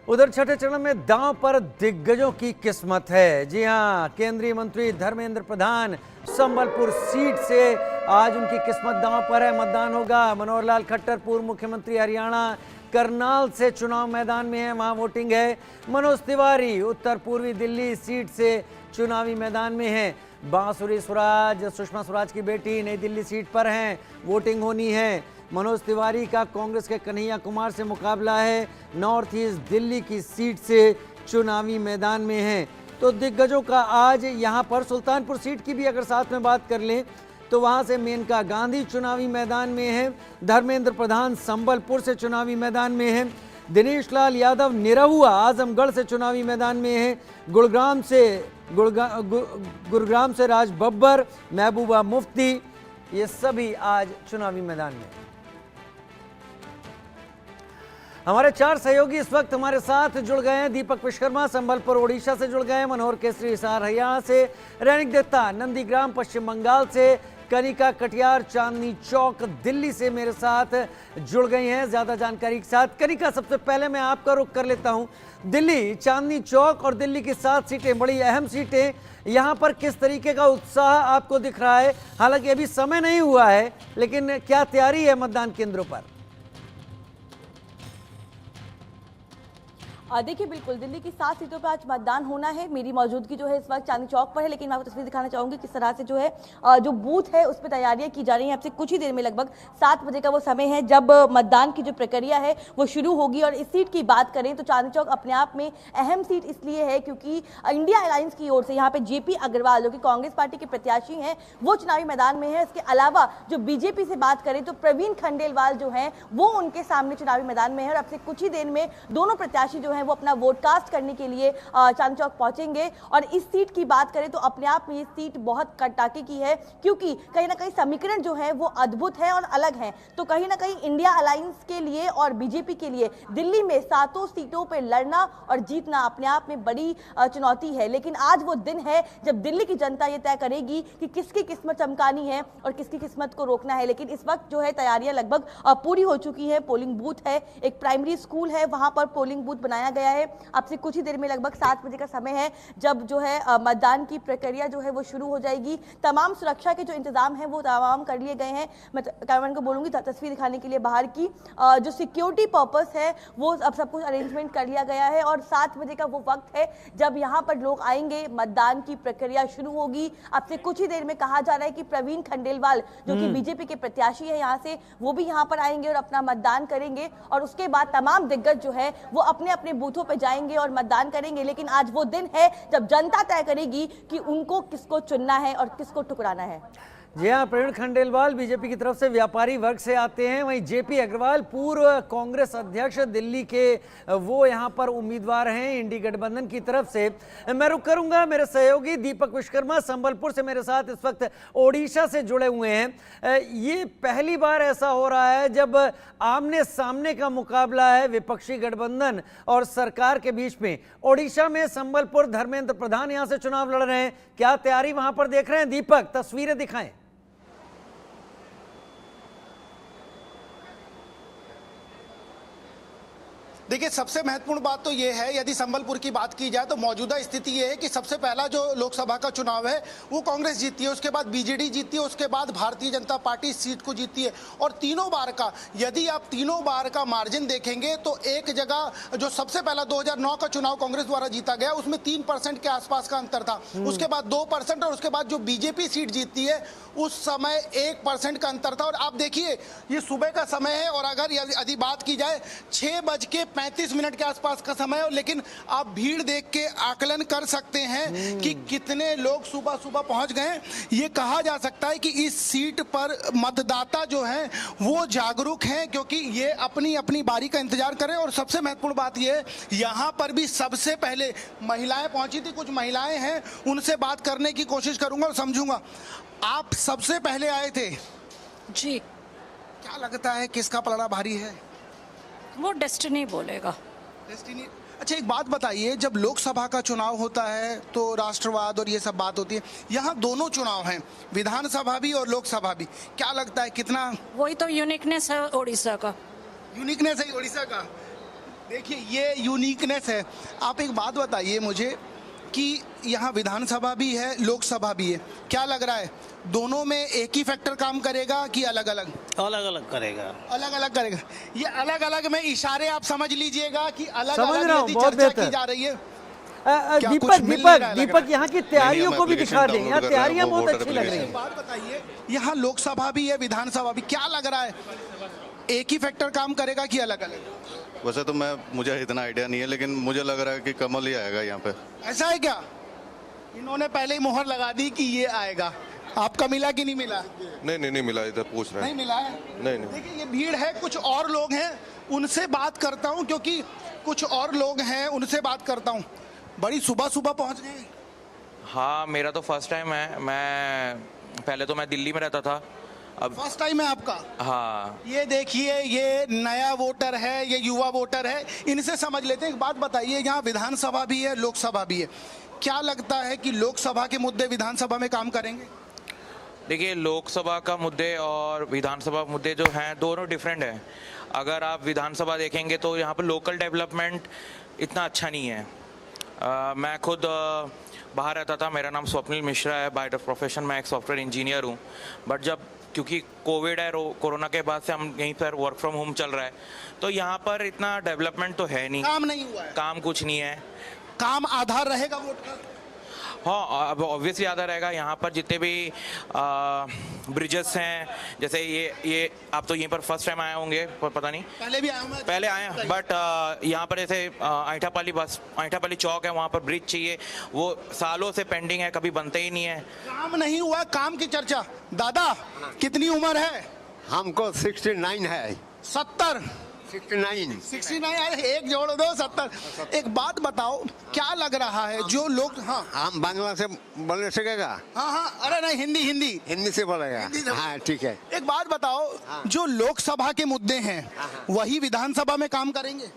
उधर छठे चरण में दांव पर दिग्गजों की किस्मत है। जी हां, केंद्रीय मंत्री धर्मेंद्र प्रधान संबलपुर सीट से आज उनकी किस्मत दांव पर है। मतदान होगा। मनोहर लाल खट्टर पूर्व मुख्यमंत्री हरियाणा करनाल से चुनाव मैदान में है, वहां वोटिंग है। मनोज तिवारी उत्तर पूर्वी दिल्ली सीट से चुनावी मैदान में है। बांसुरी स्वराज सुषमा स्वराज की बेटी नई दिल्ली सीट पर हैं, वोटिंग होनी है। मनोज तिवारी का कांग्रेस के कन्हैया कुमार से मुकाबला है, नॉर्थ ईस्ट दिल्ली की सीट से चुनावी मैदान में है। तो दिग्गजों का आज यहाँ पर सुल्तानपुर सीट की भी अगर साथ में बात कर लें तो वहाँ से मेनका गांधी चुनावी मैदान में है। धर्मेंद्र प्रधान संबलपुर से चुनावी मैदान में है। दिनेश लाल यादव निरहुआ आजमगढ़ से चुनावी मैदान में है। गुरुग्राम से राज बब्बर, महबूबा मुफ्ती, ये सभी आज चुनावी मैदान में। हमारे 4 सहयोगी इस वक्त हमारे साथ जुड़ गए हैं। दीपक विश्वकर्मा संबलपुर ओडिशा से जुड़ गए हैं, मनोहर केसरी हिसार हरियाणा से, रैनिक दत्ता नंदीग्राम पश्चिम बंगाल से, कनिका कटियार चांदनी चौक दिल्ली से मेरे साथ जुड़ गई हैं ज्यादा जानकारी के साथ। कनिका, सबसे पहले मैं आपका रुख कर लेता हूं। दिल्ली चांदनी चौक और दिल्ली की 7 सीटें बड़ी अहम सीटें, यहाँ पर किस तरीके का उत्साह आपको दिख रहा है? हालांकि अभी समय नहीं हुआ है, लेकिन क्या तैयारी है मतदान केंद्रों पर? देखिए, बिल्कुल दिल्ली की 7 सीटों पर आज मतदान होना है। मेरी मौजूदगी जो है इस वक्त चांदनी चौक पर है, लेकिन मैं आपको तस्वीर दिखाना चाहूंगी किस तरह से जो है जो बूथ है उस पर तैयारियां की जा रही हैं। अब से कुछ ही देर में लगभग 7 बजे का वो समय है जब मतदान की जो प्रक्रिया है वो शुरू होगी। और इस सीट की बात करें तो चांदनी चौक अपने आप में अहम सीट इसलिए है क्योंकि इंडिया अलायंस की ओर से यहाँ पे जेपी अग्रवाल जो कि कांग्रेस पार्टी के प्रत्याशी हैं वो चुनावी मैदान में है। इसके अलावा जो बीजेपी से बात करें तो प्रवीण खंडेलवाल जो है वो उनके सामने चुनावी मैदान में है। और अब से कुछ ही देर में दोनों प्रत्याशी जो है वो अपना वोट कास्ट करने के लिए चांदनी चौक पहुंचेंगे। और इस सीट की बात करें तो अपने आप में ये सीट बहुत कटाके की है क्योंकि कहीं ना कहीं समीकरण जो है वो अद्भुत है और अलग है। तो कहीं ना कहीं इंडिया अलायंस के लिए और बीजेपी के लिए दिल्ली में 7 सीटों पर लड़ना और जीतना अपने आप में बड़ी चुनौती है। लेकिन आज वो दिन है जब दिल्ली की जनता ये तय करेगी कि किसकी किस्मत चमकानी है और किसकी किस्मत को रोकना है। लेकिन इस वक्त जो है तैयारियां लगभग पूरी हो चुकी है। पोलिंग बूथ है, एक प्राइमरी स्कूल है, वहां पर पोलिंग बूथ बनाया गया है। अब से कुछ ही देर में लगभग 7 बजे का समय है जब जो है मतदान की प्रक्रिया जो है वो शुरू हो जाएगी। तमाम सुरक्षा के जो इंतजाम है वो तमाम कर लिए गए हैं। मैं कैमरामैन को बोलूंगी तस्वीर दिखाने के लिए बाहर की जो सिक्योरिटी पर्पस है वो अब सब कुछ अरेंजमेंट कर लिया गया है। और 7 बजे का वो वक्त है जब यहाँ पर लोग आएंगे, मतदान की प्रक्रिया शुरू होगी। अब से कुछ ही देर में कहा जा रहा है कि प्रवीण खंडेलवाल जो कि बीजेपी के प्रत्याशी है यहाँ से, वो भी यहाँ पर आएंगे और अपना मतदान करेंगे। और उसके बाद तमाम दिग्गज जो है वो अपने अपने बूथों पर जाएंगे और मतदान करेंगे। लेकिन आज वो दिन है जब जनता तय करेगी कि उनको किसको चुनना है और किसको ठुकराना है। जी हाँ, प्रवीण खंडेलवाल बीजेपी की तरफ से व्यापारी वर्ग से आते हैं। वहीं जेपी अग्रवाल पूर्व कांग्रेस अध्यक्ष दिल्ली के वो यहाँ पर उम्मीदवार हैं इंडी गठबंधन की तरफ से। मैं रुक करूंगा, मेरे सहयोगी दीपक विश्वकर्मा संबलपुर से मेरे साथ इस वक्त ओडिशा से जुड़े हुए हैं। ये पहली बार ऐसा हो रहा है जब आमने सामने का मुकाबला है विपक्षी गठबंधन और सरकार के बीच में। ओडिशा में संबलपुर धर्मेंद्र प्रधान यहाँ से चुनाव लड़ रहे हैं, क्या तैयारी वहां पर देख रहे हैं? दीपक, तस्वीरें दिखाएं। देखिए, सबसे महत्वपूर्ण बात तो ये है, यदि संबलपुर की बात की जाए तो मौजूदा स्थिति ये है कि सबसे पहला जो लोकसभा का चुनाव है वो कांग्रेस जीतती है, उसके बाद बीजेडी जीतती है, उसके बाद भारतीय जनता पार्टी इस सीट को जीतती है। और तीनों बार का यदि आप तीनों बार का मार्जिन देखेंगे तो एक जगह जो सबसे पहला 2009 का चुनाव कांग्रेस द्वारा जीता गया उसमें 3% के आसपास का अंतर था, उसके बाद 2% और उसके बाद जो बीजेपी सीट जीतती है उस समय 1% का अंतर था। और आप देखिए ये सुबह का समय है और अगर यदि बात की जाए 6:35 के आसपास का समय है, लेकिन आप भीड़ देख के आकलन कर सकते हैं कि कितने लोग सुबह सुबह पहुंच गए। ये कहा जा सकता है कि इस सीट पर मतदाता जो हैं वो जागरूक हैं क्योंकि ये अपनी अपनी बारी का इंतजार कर रहे हैं। और सबसे महत्वपूर्ण बात ये है, यहाँ पर भी सबसे पहले महिलाएं पहुंची थी, कुछ महिलाएं हैं उनसे बात करने की कोशिश करूंगा और समझूंगा। आप सबसे पहले आए थे जी, क्या लगता है किसका पलड़ा भारी है? वो डेस्टिनी बोलेगा। डेस्टिनी। अच्छा, एक बात बताइए, जब लोकसभा का चुनाव होता है तो राष्ट्रवाद और ये सब बात होती है, यहाँ दोनों चुनाव हैं, विधानसभा भी और लोकसभा भी, क्या लगता है कितना? वही तो यूनिकनेस है उड़ीसा का। यूनिकनेस है उड़ीसा का। देखिए ये यूनिकनेस है। आप एक बात बताइए मुझे कि यहाँ विधानसभा भी है, लोकसभा भी है, क्या लग रहा है दोनों में एक ही फैक्टर काम करेगा कि अलग अलग? अलग अलग करेगा। अलग अलग करेगा। ये अलग अलग में इशारे आप समझ लीजिएगा कि अलग समझ अलग रहा हूं, यदि बहुत चर्चा बेहतर। की जा रही है। क्या दीपक कुछ मिल नहीं रहा है, लग दीपक रहा यहाँ की तैयारियों को भी दिखा दें। यहाँ तैयारियां बहुत अच्छी लग रही है। हैं। बात बताइए, यहाँ लोकसभा भी है, विधानसभा भी, क्या लग रहा है एक ही फैक्टर काम करेगा कि अलग अलग? वैसे तो मुझे इतना आइडिया नहीं है, लेकिन मुझे लग रहा है कि कमल ही आएगा यहाँ पे। ऐसा है क्या? इन्होंने पहले ही मोहर लगा दी कि ये आएगा। आपका मिला कि नहीं मिला? नहीं मिला, इधर पूछ रहे नहीं हैं। मिला है। नहीं। देखिए ये भीड़ है, कुछ और लोग हैं उनसे बात करता हूं, क्योंकि कुछ और लोग हैं उनसे बात करता हूं। बड़ी सुबह सुबह पहुंच गए। हाँ, मेरा तो फर्स्ट टाइम है। पहले तो मैं दिल्ली में रहता था, अब फर्स्ट टाइम है आपका? हाँ। ये देखिए, ये नया वोटर है, ये युवा वोटर है, इनसे समझ लेते हैं। एक बात बताइए, यहाँ विधानसभा भी है, लोकसभा भी है, क्या लगता है कि लोकसभा के मुद्दे विधानसभा में काम करेंगे? देखिए, लोकसभा का मुद्दे और विधानसभा मुद्दे जो हैं दोनों डिफरेंट हैं। अगर आप विधानसभा देखेंगे तो यहाँ पर लोकल डेवलपमेंट इतना अच्छा नहीं है। मैं खुद बाहर रहता था, मेरा नाम स्वप्निल मिश्रा है, बाय प्रोफेशन मैं एक सॉफ्टवेयर इंजीनियर हूँ। बट जब क्योंकि कोविड है, कोरोना के बाद से हम यहीं पर वर्क फ्रॉम होम चल रहा है, तो यहाँ पर इतना डेवलपमेंट तो है नहीं। काम नहीं हुआ है। काम कुछ नहीं है। काम आधार रहेगा वोट का? हाँ, अब ऑब्वियसली याद रहेगा। यहाँ पर जितने भी ब्रिजेस हैं, जैसे ये आप तो यहीं पर फर्स्ट टाइम आए होंगे, पर पता नहीं, पहले भी आया हूं मैं। पहले आए हैं, बट यहाँ पर जैसे आइठापाली चौक है, वहाँ पर ब्रिज चाहिए, वो सालों से पेंडिंग है, कभी बनते ही नहीं है। काम नहीं हुआ, काम की चर्चा। दादा कितनी उम्र है? हमको 69 है। 70? 69। अरे एक जोड़ दो, 70। एक बात बताओ, क्या लग रहा है जो लोग, हाँ हम बांग्ला से बोलने सकेगा? हाँ, अरे नहीं, हिंदी हिंदी से बोलेगा? हिंदी से। हाँ ठीक है। एक बात बताओ, जो लोकसभा के मुद्दे हैं वही विधानसभा में काम करेंगे?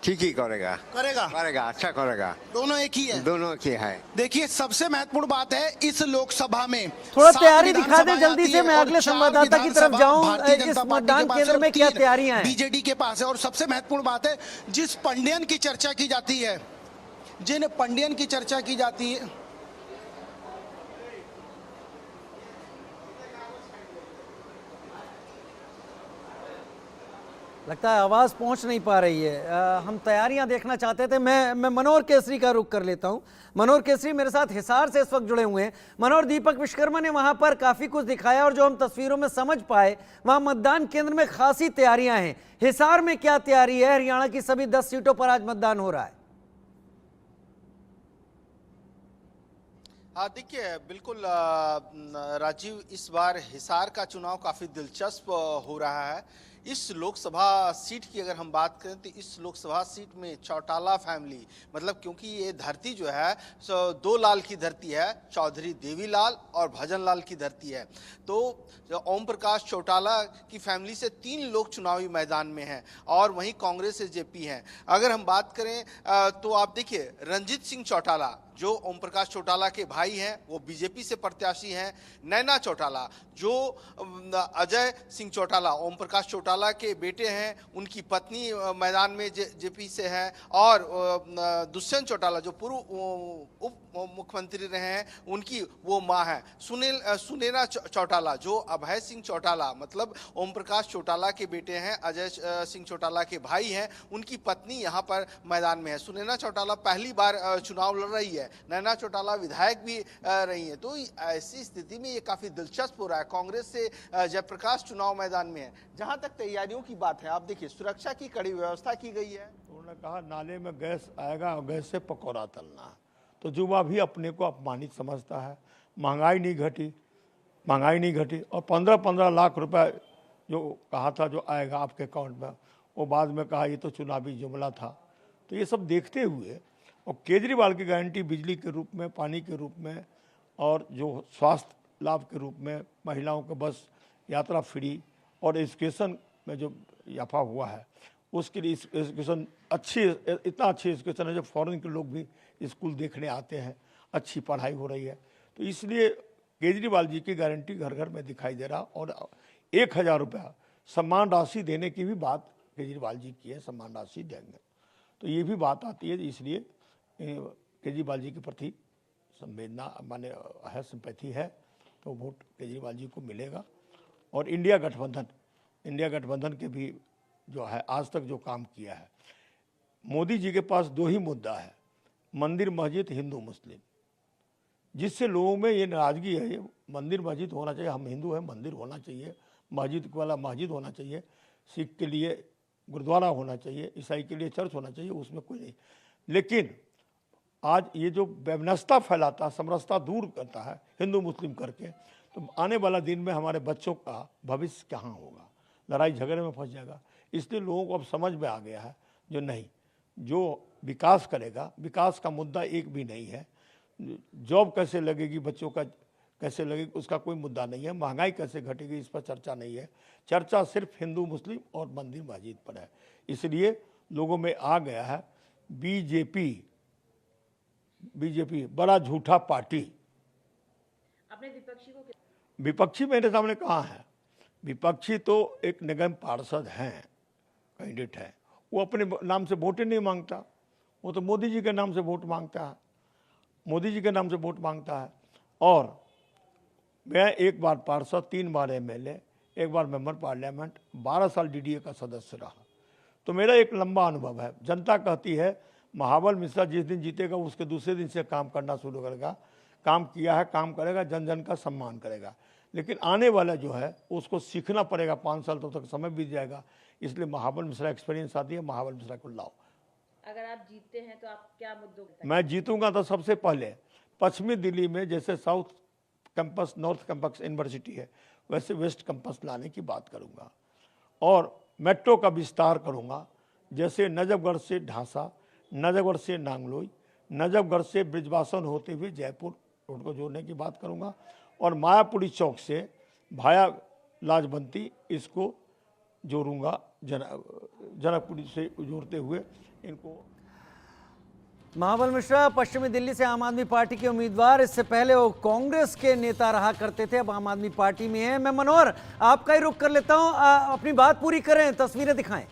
ठीक ही करेगा। करेगा, अच्छा करेगा। दोनों एक ही है? दोनों की है। देखिए सबसे महत्वपूर्ण बात है, इस लोकसभा में थोड़ा 7 तैयारी दिखा दें विधानसभाएं जल्दी आती से, है मैं और अगले 4 संवाददाता की तरफ विधानसभा जाऊं। भारतीय इस जनता पार्टी मतदान के पास केंद्र है और में क्या 3 तैयारियां हैं? बीजेडी के पास है। और सबसे महत्वपूर्ण बात है, जिस पंडियन की चर्चा की जाती है, जिन पंडियन की चर्चा की जाती है, लगता है आवाज पहुंच नहीं पा रही है। हम तैयारियां देखना चाहते थे। मैं मनोहर केसरी का रुख कर लेता हूं। मनोहर केसरी मेरे साथ हिसार से इस वक्त जुड़े हुए हैं। मनोहर, दीपक विश्वकर्मा ने वहां पर काफी कुछ दिखाया और जो हम तस्वीरों में समझ पाए, वहां मतदान केंद्र में खासी तैयारियां हैं। हिसार में क्या तैयारी है? हरियाणा की सभी 10 सीटों पर आज मतदान हो रहा है। हाँ देखिए, बिल्कुल राजीव, इस बार हिसार का चुनाव काफ़ी दिलचस्प हो रहा है। इस लोकसभा सीट की अगर हम बात करें तो इस लोकसभा सीट में चौटाला फैमिली, मतलब क्योंकि ये धरती जो है सो 2 लाल की धरती है, चौधरी देवीलाल और भजन लाल की धरती है। तो ओम प्रकाश चौटाला की फैमिली से 3 लोग चुनावी मैदान में हैं और वहीं कांग्रेस से जेपी हैं। अगर हम बात करें तो आप देखिए, रंजीत सिंह चौटाला जो ओम प्रकाश चौटाला के भाई हैं, वो बीजेपी से प्रत्याशी हैं। नैना चौटाला जो अजय सिंह चौटाला ओम प्रकाश चौटाला के बेटे हैं, उनकी पत्नी मैदान में जेपी से है। और दुष्यंत चौटाला जो पूर्व उप मुख्यमंत्री रहे हैं, उनकी वो माँ है। सुनैना चौटाला जो अभय सिंह चौटाला, मतलब ओम प्रकाश चौटाला के बेटे हैं, अजय सिंह चौटाला के भाई हैं, उनकी पत्नी यहाँ पर मैदान में है। सुनैना चौटाला पहली बार चुनाव लड़ रही है, नैना चौटाला विधायक भी रही हैं। तो ऐसी स्थिति में ये काफ़ी दिलचस्प हो रहा है। कांग्रेस से जयप्रकाश चुनाव मैदान में है। जहाँ तक तैयारियों की बात है, आप देखिए सुरक्षा की कड़ी व्यवस्था की गई है। उन्होंने कहा नाले में गैस आएगा और गैस से पकौड़ा तलना है। तो युवा भी अपने को अपमानित समझता है। महंगाई नहीं घटी और 15-15 लाख रुपए जो कहा था जो आएगा आपके अकाउंट में, वो बाद में कहा ये तो चुनावी जुमला था। तो ये सब देखते हुए और केजरीवाल की गारंटी बिजली के रूप में, पानी के रूप में और जो स्वास्थ्य लाभ के रूप में, महिलाओं को बस यात्रा फ्री और एजुकेशन में जो इजाफा हुआ है, उसके लिए एजुकेशन इतना अच्छी एजुकेशन है जो फॉरेन के लोग भी स्कूल देखने आते हैं, अच्छी पढ़ाई हो रही है। तो इसलिए केजरीवाल जी की गारंटी घर घर में दिखाई दे रहा। और 1000 रुपया सम्मान राशि देने की भी बात केजरीवाल जी की है, सम्मान राशि देंगे। तो ये भी बात आती है, इसलिए केजरीवाल जी के प्रति संवेदना माने है, सिंपैथी है, तो वोट केजरीवाल जी को मिलेगा। और इंडिया गठबंधन के भी जो है आज तक जो काम किया है, मोदी जी के पास दो ही मुद्दा है, मंदिर मस्जिद हिंदू मुस्लिम, जिससे लोगों में ये नाराजगी है। ये मंदिर मस्जिद होना चाहिए, हम हिंदू हैं, मंदिर होना चाहिए, मस्जिद वाला मस्जिद होना चाहिए, सिख के लिए गुरुद्वारा होना चाहिए, ईसाई के लिए चर्च होना चाहिए, उसमें कोई नहीं। लेकिन आज ये जो वैमनस्यता फैलाता, समरसता दूर करता है हिंदू मुस्लिम करके, तो आने वाला दिन में हमारे बच्चों का भविष्य कहाँ होगा, लड़ाई झगड़े में फंस जाएगा। इसलिए लोगों को अब समझ में आ गया है जो नहीं, जो विकास करेगा, विकास का मुद्दा एक भी नहीं है, जॉब कैसे लगेगी, बच्चों का कैसे लगेगी, उसका कोई मुद्दा नहीं है, महंगाई कैसे घटेगी, इस पर चर्चा नहीं है। चर्चा सिर्फ हिंदू मुस्लिम और मंदिर मस्जिद पर है। इसलिए लोगों में आ गया है बीजेपी बड़ा झूठा पार्टी। अपने विपक्षी को विपक्षी मेरे सामने कहाँ है? विपक्षी तो एक निगम पार्षद हैं, कैंडिडेट है, वो अपने नाम से वोट ही नहीं मांगता, वो तो मोदी जी के नाम से वोट मांगता है, मोदी जी के नाम से वोट मांगता है। और मैं एक बार पार्षद, 3 बार एमएलए, 1 बार मेंबर पार्लियामेंट, 12 साल डीडीए का सदस्य रहा, तो मेरा एक लंबा अनुभव है। जनता कहती है महाबल मिश्रा जिस दिन जीतेगा उसके दूसरे दिन से काम करना शुरू करेगा, काम किया है, काम करेगा, जन जन का सम्मान करेगा। लेकिन आने वाला जो है उसको सीखना पड़ेगा, 5 साल तक समय बीत जाएगा। इसलिए महाबल मिश्रा एक्सपीरियंस आती है, महाबल मिश्रा को लाओ। अगर आप जीतते हैं तो आप क्या मुद्दों मैं जीतूंगा तो सबसे पहले पश्चिमी दिल्ली में जैसे south campus, north campus university है, वैसे वेस्ट कैंपस लाने की बात करूंगा। और मेट्रो का विस्तार करूंगा, जैसे नजफगढ़ से ढांसा, नजफगढ़ से नांगलोई, नजफगढ़ से ब्रिजवासन होते हुए जयपुर रोड को जोड़ने की बात करूंगा। और मायापुरी चौक से भाया लाजबंती इसको जोड़ूंगा, जनकपुरी से जोड़ते हुए इनको। महाबल मिश्रा पश्चिमी दिल्ली से आम आदमी पार्टी के उम्मीदवार, इससे पहले वो कांग्रेस के नेता रहा करते थे, अब आम आदमी पार्टी में हैं। मैं मनोहर आपका ही रुख कर लेता हूं, अपनी बात पूरी करें, तस्वीरें दिखाएं।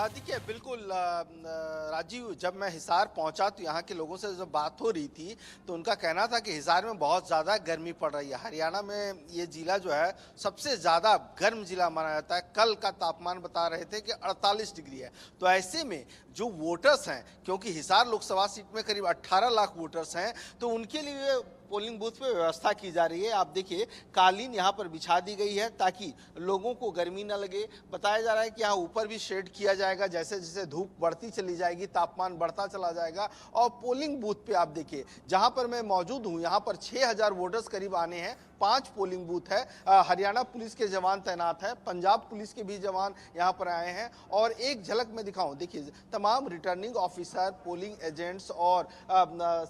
देखिए बिल्कुल राजीव, जब मैं हिसार पहुंचा तो यहाँ के लोगों से जब बात हो रही थी तो उनका कहना था कि हिसार में बहुत ज़्यादा गर्मी पड़ रही है। हरियाणा में ये जिला जो है सबसे ज़्यादा गर्म जिला माना जाता है। कल का तापमान बता रहे थे कि 48 डिग्री है। तो ऐसे में जो वोटर्स हैं, क्योंकि हिसार लोकसभा सीट में करीब 18 लाख वोटर्स हैं, तो उनके लिए पोलिंग बूथ पे व्यवस्था की जा रही है। आप देखिए कालीन यहाँ पर बिछा दी गई है ताकि लोगों को गर्मी ना लगे। बताया जा रहा है कि यहाँ ऊपर भी शेड किया जाएगा, जैसे जैसे धूप बढ़ती चली जाएगी तापमान बढ़ता चला जाएगा। और पोलिंग बूथ पे आप देखिए, जहाँ पर मैं मौजूद हूँ यहाँ पर 6000 वोटर्स करीब आने हैं। 5 पोलिंग बूथ है, हरियाणा पुलिस के जवान तैनात है, पंजाब पुलिस के भी जवान यहाँ पर आए हैं। और एक झलक में दिखाऊं, देखिए तमाम रिटर्निंग ऑफिसर, पोलिंग एजेंट्स और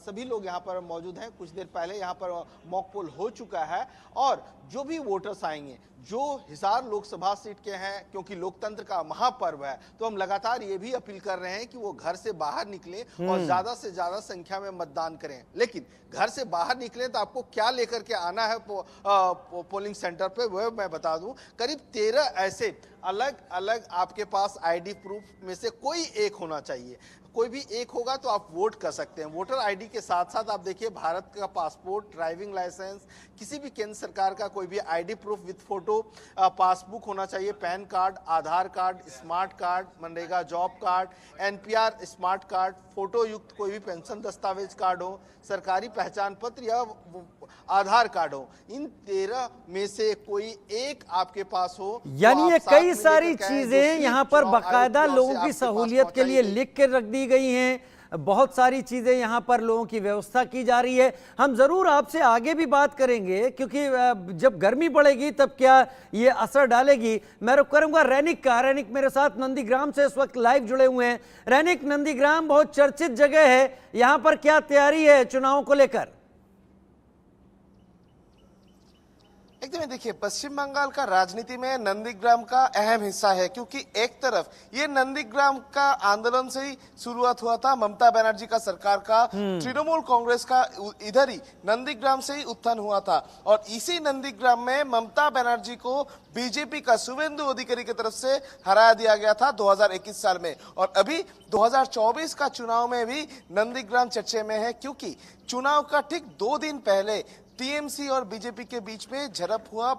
सभी लोग यहाँ पर मौजूद हैं। कुछ देर पहले यहाँ पर मॉक पोल हो चुका है। और जो भी वोटर्स आएंगे जो हिसार लोकसभा सीट के हैं, क्योंकि लोकतंत्र का महापर्व है, तो हम लगातार ये भी अपील कर रहे हैं कि वो घर से बाहर निकलें और ज्यादा से ज्यादा संख्या में मतदान करें। लेकिन घर से बाहर निकलें तो आपको क्या लेकर के आना है पोलिंग सेंटर पे, वह मैं बता दूं। करीब 13 ऐसे अलग अलग आपके पास आईडी प्रूफ में से कोई एक होना चाहिए। कोई भी एक होगा तो आप वोट कर सकते हैं। वोटर आईडी के साथ साथ आप देखिए भारत का पासपोर्ट, ड्राइविंग लाइसेंस, किसी भी केंद्र सरकार का कोई भी ID proof with photo, passbook होना चाहिए, PAN card, Aadhaar card, smart card, मनरेगा job card, NPR smart card, photo युक्त कोई भी पेंशन दस्तावेज कार्ड हो, सरकारी पहचान पत्र या आधार कार्ड हो। इन 13 में से कोई एक आपके पास हो। यानी तो ये आप साथ कई में सारी लेकर के आएं। चीजें जो यहाँ पर चुनाव आयोग बाकायदा की ओर से लोगों की आपके पास सहूलियत के लिए पहुंचाई लिख के रख दी गई हैं। बहुत सारी चीजें यहाँ पर लोगों की व्यवस्था की जा रही है। हम जरूर आपसे आगे भी बात करेंगे, क्योंकि जब गर्मी बढ़ेगी तब क्या ये असर डालेगी। मैं रुक करूंगा रैनिक का। रैनिक मेरे साथ नंदीग्राम से इस वक्त लाइव जुड़े हुए हैं। रैनिक, नंदीग्राम बहुत चर्चित जगह है, यहाँ पर क्या तैयारी है चुनाव को लेकर? एकदम देखिए, पश्चिम बंगाल का राजनीति में नंदीग्राम का अहम हिस्सा है, क्योंकि एक तरफ ये नंदीग्राम का आंदोलन से ही शुरुआत हुआ था, ममता बनर्जी का सरकार का, तृणमूल कांग्रेस का इधर ही नंदीग्राम से ही उत्थान हुआ था। और इसी नंदीग्राम में ममता बनर्जी को बीजेपी का शुभेंदु अधिकारी की तरफ से हरा दिया गया था 2021 साल में। और अभी 2024 का चुनाव में भी नंदीग्राम चर्चे में है, क्योंकि चुनाव का ठीक 2 दिन पहले टीएमसी और बीजेपी के बीच में झड़प हुआ।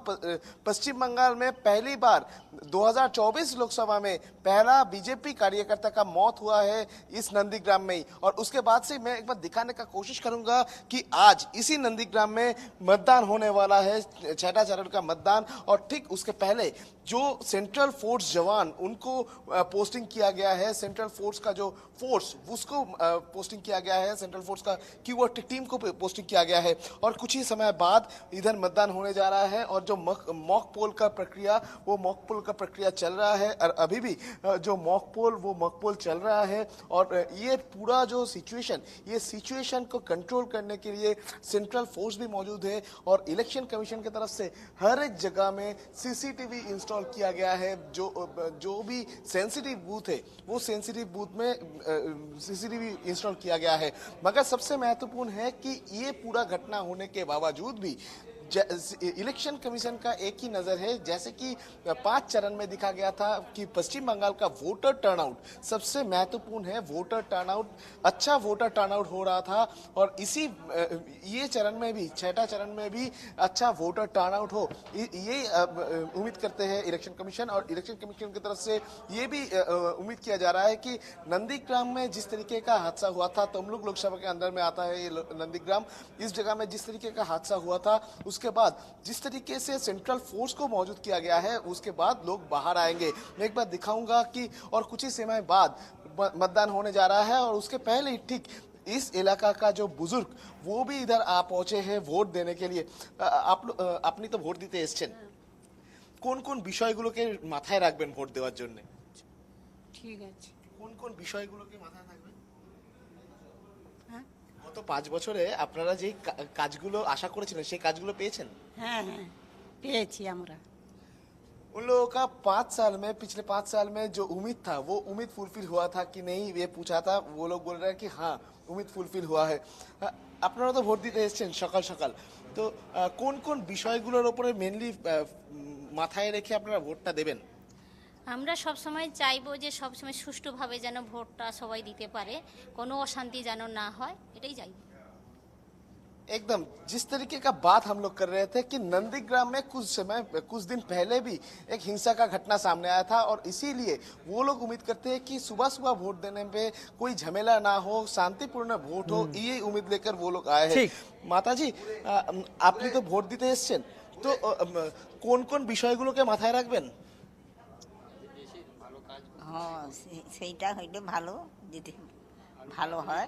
पश्चिम बंगाल में पहली बार 2024 लोकसभा में पहला बीजेपी कार्यकर्ता का मौत हुआ है इस नंदीग्राम में ही। और उसके बाद से मैं एक बार दिखाने का कोशिश करूंगा कि आज इसी नंदीग्राम में मतदान होने वाला है, 6ठा चरण का मतदान। और ठीक उसके पहले जो सेंट्रल फोर्स जवान उनको पोस्टिंग किया गया है, सेंट्रल फोर्स का जो फोर्स उसको पोस्टिंग किया गया है, सेंट्रल फोर्स का कीवर्ड टीम को पोस्टिंग किया गया है। और कुछ ही समय बाद इधर मतदान होने जा रहा है। और जो मॉक पोल का प्रक्रिया, वो मॉक पोल का प्रक्रिया चल रहा है। और अभी भी जो मॉक पोल चल रहा है। और ये पूरा जो सिचुएशन, ये सिचुएशन को कंट्रोल करने के लिए सेंट्रल फोर्स भी मौजूद है। और इलेक्शन कमीशन की तरफ से हर एक जगह में सीसीटीवी इंस्टॉल किया गया है। जो भी सेंसिटिव बूथ है, वो सेंसिटिव बूथ में सीसीटीवी इंस्टॉल किया गया है। मगर सबसे महत्वपूर्ण है कि ये पूरा घटना होने के बावजूद भी इलेक्शन कमीशन का एक ही नजर है, जैसे कि 5 चरण में दिखा गया था कि पश्चिम बंगाल का वोटर टर्नआउट सबसे महत्वपूर्ण है। वोटर टर्नआउट, अच्छा वोटर टर्नआउट हो रहा था। और इसी ये चरण में भी, 6ठा चरण में भी अच्छा वोटर टर्नआउट हो, ये उम्मीद करते हैं इलेक्शन कमीशन। और इलेक्शन कमीशन की तरफ से ये भी उम्मीद किया जा रहा है कि नंदीग्राम में जिस तरीके का हादसा हुआ था, तमलुक लोकसभा के अंदर में आता है ये नंदीग्राम, इस जगह में जिस तरीके का हादसा हुआ था, उसके बाद जिस तरीके से सेंट्रल फोर्स को मौजूद किया गया है, उसके बाद लोग बाहर आएंगे। मैं एक बार दिखाऊंगा कि और कुछ ही समय बाद मतदान होने जा रहा है। और उसके पहले ही ठीक इस इलाका का जो बुजुर्ग, वो भी इधर आ पहुंचे हैं वोट देने के लिए। আপনি তো ভোট দিতে এসেছেন, কোন কোন বিষয়গুলোকে মাথায় রাখবেন ভোট দেওয়ার জন্য? ঠিক আছে। কোন বিষয়গুলোকে মাথায় রাখবেন? গত 5 বছরে আপনারা যে কাজগুলো আশা করেছিলেন, সেই কাজগুলো পেয়েছেন? হ্যাঁ হ্যাঁ পেয়েছি আমরা। उन लोगों का 5 साल में, पिछले 5 साल में जो उम्मीद था, वो उम्मीद फुलफिल हुआ था कि नहीं, ये पूछा था। वो लोग बोल रहे हैं कि हाँ, उम्मीद फुलफिल हुआ है। আপনারা তো ভোট দিতে এসেছেন সকাল সকাল, তো কোন কোন বিষয়গুলোর উপরে মেইনলি মাথায় রেখে আপনারা ভোটটা দেবেন? আমরা সব সময় চাইবো যে সব সময় সুষ্ঠুভাবে যেন ভোটটা সবাই দিতে পারে, কোনো অশান্তি যেন না হয়, এটাই চাইবো। एकदम जिस तरीके का बात हम लोग कर रहे थे कि नंदीग्राम में कुछ दिन पहले भी एक हिंसा का घटना सामने आया था। और इसीलिए वो लोग उम्मीद करते हैं कि सुबह सुबह वोट देने पे कोई झमेला ना हो, शांतिपूर्ण वोट हो, ये उम्मीद लेकर वो लोग आए हैं। माता जी, আপনি তো ভোট দিতে এসেছেন, তো কোন কোন বিষয়গুলোকে মাথায় রাখবেন? হ্যাঁ, সেইটা হইলে ভালো, যদি ভালো হয়।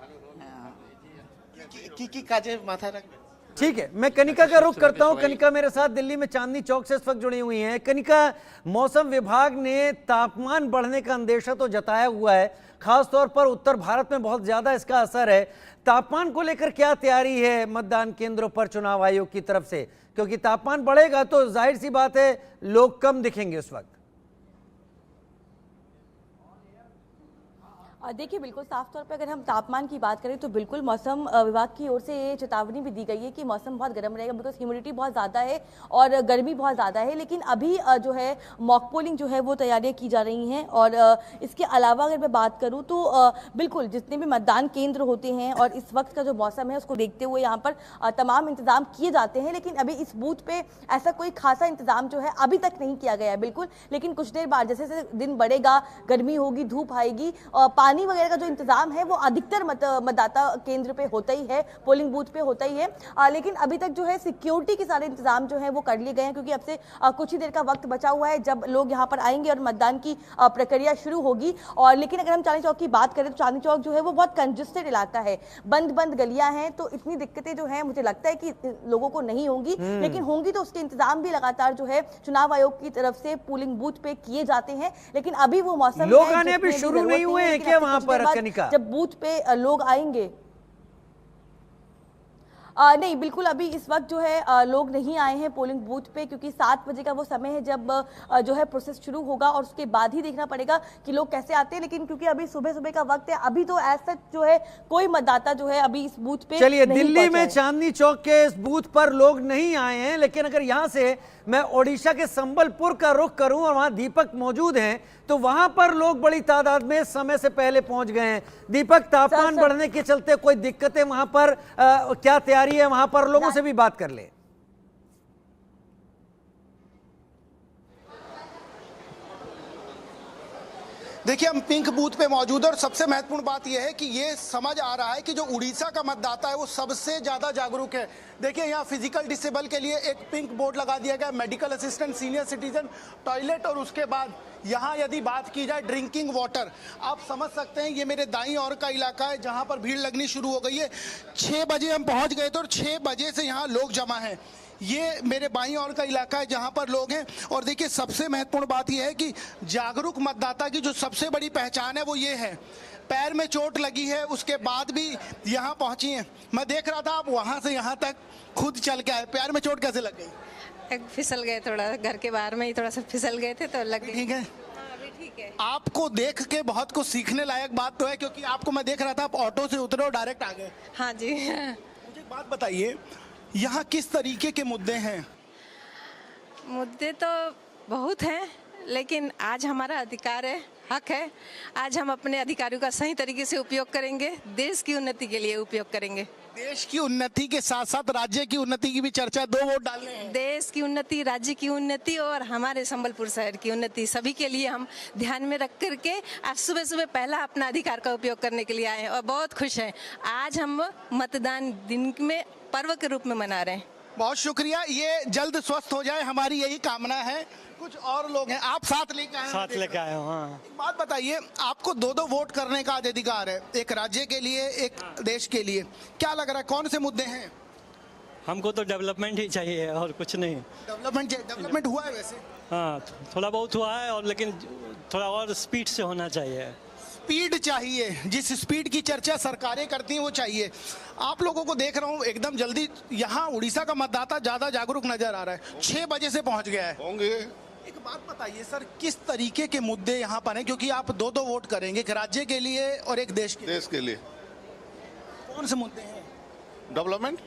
কি কাজে মাথায় রাখবেন? ठीक है, मैं कनिका का रुख करता हूं। कनिका मेरे साथ दिल्ली में चांदनी चौक से इस वक्त जुड़ी हुई हैं। कनिका, मौसम विभाग ने तापमान बढ़ने का अंदेशा तो जताया हुआ है, खासतौर पर उत्तर भारत में बहुत ज्यादा इसका असर है। तापमान को लेकर क्या तैयारी है मतदान केंद्रों पर चुनाव आयोग की तरफ से? क्योंकि तापमान बढ़ेगा तो जाहिर सी बात है लोग कम दिखेंगे उस वक्त। देखिए, बिल्कुल साफ तौर पे अगर हम तापमान की बात करें तो बिल्कुल मौसम विभाग की ओर से ये चेतावनी भी दी गई है कि मौसम बहुत गर्म रहेगा, बिकॉज ह्यूमिडिटी बहुत ज़्यादा है और गर्मी बहुत ज़्यादा है। लेकिन अभी जो है मॉक पोलिंग जो है वो तैयारियां की जा रही हैं। और इसके अलावा अगर मैं बात करूं तो बिल्कुल जितने भी मतदान केंद्र होते हैं और इस वक्त का जो मौसम है उसको देखते हुए यहाँ पर तमाम इंतजाम किए जाते हैं। लेकिन अभी इस बूथ पे ऐसा कोई खासा इंतजाम जो है अभी तक नहीं किया गया है बिल्कुल। लेकिन कुछ देर बाद जैसे जैसे दिन बढ़ेगा, गर्मी होगी, धूप आएगी, पानी वगैरह का जो इंतजाम है वो अधिकतर मतदाता केंद्र पे होता ही है, पोलिंग बूथ पे होता ही है। लेकिन अभी तक जो है सिक्योरिटी के सारे इंतजाम जो है वो कर लिए गए हैं, क्योंकि अब से कुछ ही देर का वक्त बचा हुआ है जब लोग यहाँ पर आएंगे और मतदान की प्रक्रिया शुरू होगी। और लेकिन अगर हम चांदनी चौक की बात करें तो चांदनी चौक जो है वो बहुत कंजेस्टेड इलाका है, बंद गलियां हैं, तो इतनी दिक्कतें जो है मुझे लगता है कि लोगों को नहीं होंगी। लेकिन होंगी तो उसके इंतजाम भी लगातार जो है चुनाव आयोग की तरफ से पोलिंग बूथ पे किए जाते हैं। लेकिन अभी वो मौसम लोग आने अभी शुरू नहीं हुए हैं क्या वहां पर? जब बूथ पे लोग आएंगे नहीं, बिल्कुल अभी इस वक्त जो है लोग नहीं आए हैं पोलिंग बूथ पे, क्योंकि 7 बजे का वो समय है जब जो है प्रोसेस शुरू होगा और उसके बाद ही देखना पड़ेगा कि लोग कैसे आते हैं। लेकिन क्योंकि अभी सुबह सुबह का वक्त है, अभी तो ऐसा जो है कोई मतदाता जो है अभी इस बूथ पे चलिए, नहीं दिल्ली पहुंचा में है। चांदनी चौक के इस बूथ पर लोग नहीं आए हैं, लेकिन अगर यहां से मैं ओडिशा के संबलपुर का रुख करूं और वहां दीपक मौजूद हैं, तो वहां पर लोग बड़ी तादाद में समय से पहले पहुंच गए हैं। दीपक, तापमान बढ़ने के चलते कोई दिक्कतें वहां पर क्या तैयारी है, वहां पर लोगों से भी बात कर ले। देखिए, हम पिंक बूथ पे मौजूद है और सबसे महत्वपूर्ण बात यह है कि ये समझ आ रहा है कि जो उड़ीसा का मतदाता है वो सबसे ज्यादा जागरूक है। देखिए, यहाँ फिजिकल डिसेबल के लिए एक पिंक बोर्ड लगा दिया गया, medical assistant, senior citizen, toilet, और उसके बाद यहाँ यदि बात की जाए ड्रिंकिंग वाटर, आप समझ सकते हैं ये मेरे दाईं ओर का इलाका है जहाँ पर भीड़ लगनी शुरू हो गई है। 6 बजे हम पहुँच गए थे और 6 बजे से यहाँ लोग जमा हैं। ये मेरे बाईं ओर का इलाका है जहां पर लोग हैं। और देखिए, सबसे महत्वपूर्ण बात यह है कि जागरूक मतदाता की जो सबसे बड़ी पहचान है वो ये है, पैर में चोट लगी है उसके बाद भी यहां पहुंची हैं। मैं देख रहा था आप वहां से यहां तक खुद चल के आए, पैर में चोट कैसे लग गई? फिसल गए, थोड़ा घर के बाहर में ही थोड़ा सा फिसल गए थे तो लग गई। ठीक है, ठीक है। आपको देख के बहुत कुछ सीखने लायक बात तो है, क्योंकि आपको मैं देख रहा था आप ऑटो से उतरे और डायरेक्ट आ गए। हाँ जी। मुझे एक बात बताइए, यहाँ किस तरीके के मुद्दे हैं? मुद्दे तो बहुत हैं, लेकिन आज हमारा अधिकार है, हक है। आज हम अपने अधिकारों का सही तरीके से उपयोग करेंगे, देश की उन्नति के लिए उपयोग करेंगे। देश की उन्नति के साथ साथ राज्य की उन्नति की भी चर्चा, 2 वोट डालने हैं। देश की उन्नति, राज्य की उन्नति और हमारे संबलपुर शहर की उन्नति, सभी के लिए हम ध्यान में रख करके आज सुबह सुबह पहला अपना अधिकार का उपयोग करने के लिए आए हैं और बहुत खुश हैं। आज हम मतदान दिन में पर्व के रूप में मना रहे हैं। बहुत शुक्रिया, ये जल्द स्वस्थ हो जाए, हमारी यही कामना है। कुछ और लोग हैं, आप साथ लेके आए हैं? साथ लेके आए हो। हाँ। एक बात बताइए, आपको 2-2 वोट करने का आज अधिकार है, एक राज्य के लिए, एक देश के लिए। क्या लग रहा है, कौन से मुद्दे हैं? हमको तो डेवलपमेंट ही चाहिए और कुछ नहीं। डेवलपमेंट हुआ है वैसे? हाँ, थोड़ा बहुत हुआ है, और लेकिन थोड़ा और स्पीड से होना चाहिए। स्पीड चाहिए, जिस स्पीड की चर्चा सरकारें करती हैं वो चाहिए। आप लोगों को देख रहा हूँ एकदम जल्दी, यहाँ उड़ीसा का मतदाता ज्यादा जागरूक नजर आ रहा है, 6 बजे से पहुंच गया है। होंगे। एक बात बताइए सर, किस तरीके के मुद्दे यहाँ पर हैं, क्योंकि आप 2-2 वोट करेंगे, एक राज्य के लिए और एक देश के लिए। कौन से मुद्दे हैं? डेवलपमेंट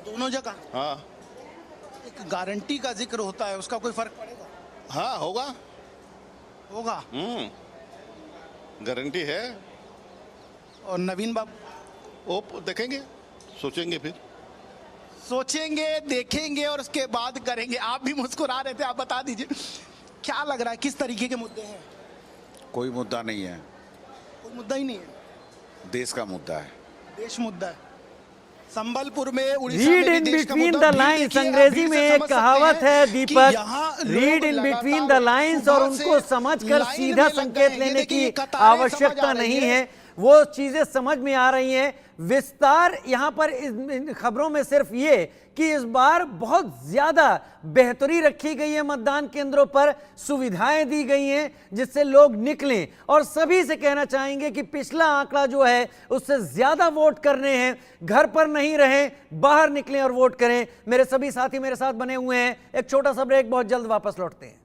दोनों जगह। हाँ। एक गारंटी का जिक्र होता है, उसका कोई फर्क पड़ेगा? हाँ, होगा। गारंटी है। और नवीन बाबू? वो देखेंगे, सोचेंगे, फिर सोचेंगे, देखेंगे और उसके बाद करेंगे। आप भी मुस्कुरा रहे थे, आप बता दीजिए क्या लग रहा है, किस तरीके के मुद्दे हैं? कोई मुद्दा नहीं है, कोई मुद्दा ही नहीं है, देश का मुद्दा है। देश मुद्दा है। संबलपुर में, उड़ीसा रीड में इन भी देश का बिटवीन मुद्दा। द लाइन्स, अंग्रेजी में एक कहावत है Deepak, read in between the lines, और उनको समझकर सीधा संकेत लेने की आवश्यकता नहीं है, वो चीजें समझ में आ रही हैं। विस्तार यहाँ पर इन खबरों में सिर्फ ये कि इस बार बहुत ज्यादा बेहतरी रखी गई है, मतदान केंद्रों पर सुविधाएं दी गई हैं जिससे लोग निकलें, और सभी से कहना चाहेंगे कि पिछला आंकड़ा जो है उससे ज्यादा वोट करने हैं, घर पर नहीं रहें, बाहर निकलें और वोट करें। मेरे सभी साथी मेरे साथ बने हुए हैं, एक छोटा सा ब्रेक, बहुत जल्द वापस लौटते हैं।